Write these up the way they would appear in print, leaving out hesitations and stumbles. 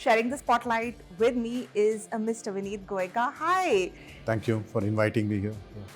sharing the spotlight with me is Mr. Vinit Goenka. Hi. Thank you for inviting me here.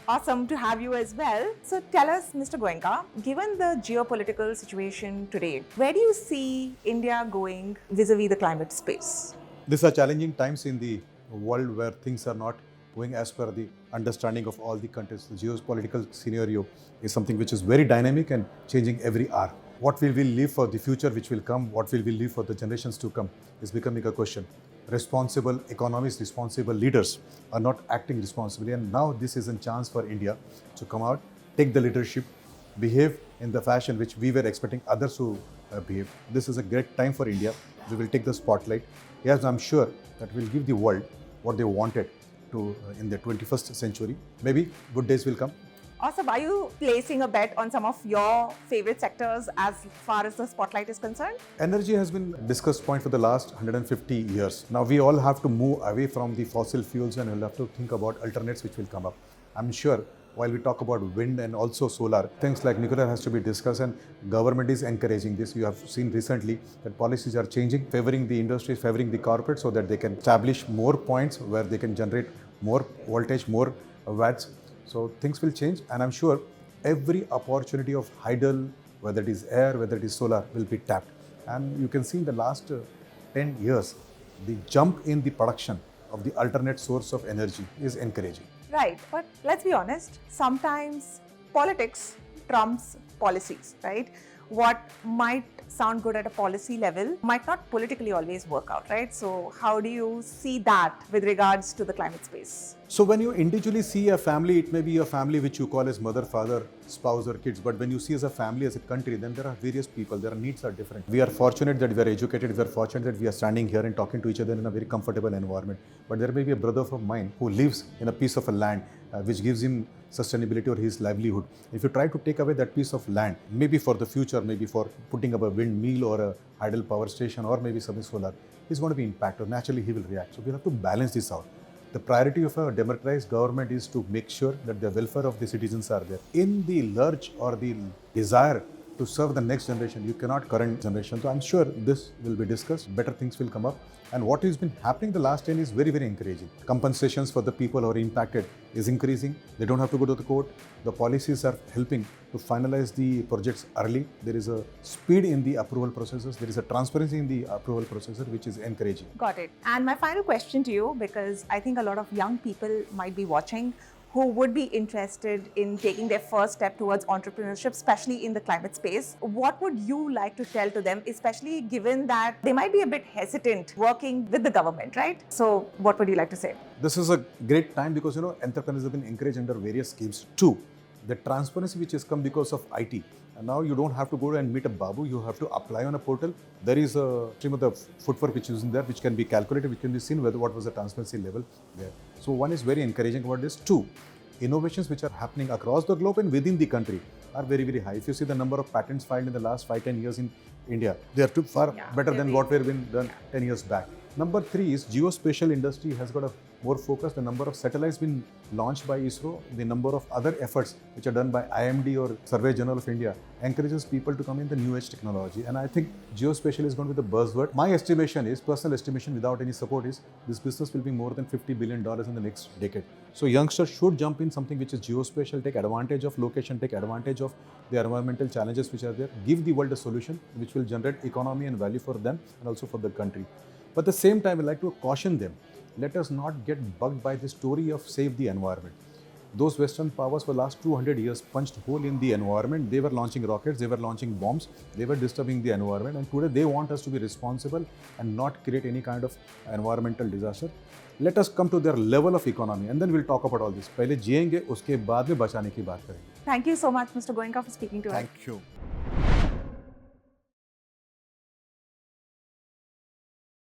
Awesome to have you as well. So tell us, Mr. Goenka, given the geopolitical situation today, where do you see India going vis-a-vis the climate space? These are challenging times in the world where things are not going as per the understanding of all the countries. The geopolitical scenario is something which is very dynamic and changing every hour. What will we leave for the future which will come? What will we leave for the generations to come is becoming a question. Responsible economies, responsible leaders are not acting responsibly, and now this is a chance for India to come out, take the leadership, behave in the fashion which we were expecting others to behave. This is a great time for India. We will take the spotlight. Yes, I'm sure that we'll give the world what they wanted to in the 21st century. Maybe good days will come. Awesome. Are you placing a bet on some of your favorite sectors as far as the spotlight is concerned? Energy has been a discussed point for the last 150 years. Now we all have to move away from the fossil fuels and we'll have to think about alternates which will come up. I'm sure while we talk about wind and also solar, things like nuclear has to be discussed, and government is encouraging this. You have seen recently that policies are changing, favoring the industries, favoring the corporate so that they can establish more points where they can generate more voltage, more watts. So things will change, and I'm sure every opportunity of hydel, whether it is air, whether it is solar, will be tapped. And you can see in the last 10 years, the jump in the production of the alternate source of energy is encouraging. Right, but let's be honest, sometimes politics trumps policies, right? What might sound good at a policy level might not politically always work out, right? So how do you see that with regards to the climate space? So when you individually see a family, it may be a family which you call as mother, father, spouse or kids. But when you see as a family, as a country, then there are various people, their needs are different. We are fortunate that we are educated, we are fortunate that we are standing here and talking to each other in a very comfortable environment. But there may be a brother of mine who lives in a piece of a land which gives him sustainability or his livelihood. If you try to take away that piece of land, maybe for the future, maybe for putting up a windmill or a idle power station or maybe something solar, he's going to be impacted. Naturally, he will react. So we have to balance this out. The priority of a democratized government is to make sure that the welfare of the citizens are there. In the lurch or the desire to serve the next generation, you cannot current generation. So I'm sure this will be discussed, better things will come up. And what has been happening the last 10 is very, very encouraging. Compensations for the people who are impacted is increasing. They don't have to go to the court. The policies are helping to finalize the projects early. There is a speed in the approval processes. There is a transparency in the approval process, which is encouraging. Got it. And my final question to you, because I think a lot of young people might be watching who would be interested in taking their first step towards entrepreneurship, especially in the climate space. What would you like to tell to them, especially given that they might be a bit hesitant working with the government, right? So what would you like to say? This is a great time because, entrepreneurs have been encouraged under various schemes. Two, the transparency which has come because of IT. And now you don't have to go and meet a babu, you have to apply on a portal. There is a stream of the footwork which is in there, which can be calculated, which can be seen whether what was the transparency level there. So one is very encouraging about this. Two, innovations which are happening across the globe and within the country are very, very high. If you see the number of patents filed in the last 5-10 years in India, they are far better than what were been done 10 years back. Number three is geospatial industry has got a more focus. The number of satellites been launched by ISRO, the number of other efforts which are done by IMD or Survey General of India encourages people to come in the new age technology. And I think geospatial is going to be the buzzword. My estimation is, personal estimation without any support is, this business will be more than $50 billion in the next decade. So youngsters should jump in something which is geospatial, take advantage of location, take advantage of the environmental challenges which are there, give the world a solution which will generate economy and value for them and also for the country. But at the same time, I'd like to caution them, let us not get bugged by the story of save the environment. Those Western powers for the last 200 years punched hole in the environment. They were launching rockets, they were launching bombs, they were disturbing the environment, and today they want us to be responsible and not create any kind of environmental disaster. Let us come to their level of economy and then we'll talk about all this. पहले जिएंगे, उसके बाद में बचाने की बात करेंगे. Thank you so much, Mr. Goenka, for speaking to us. Thank you.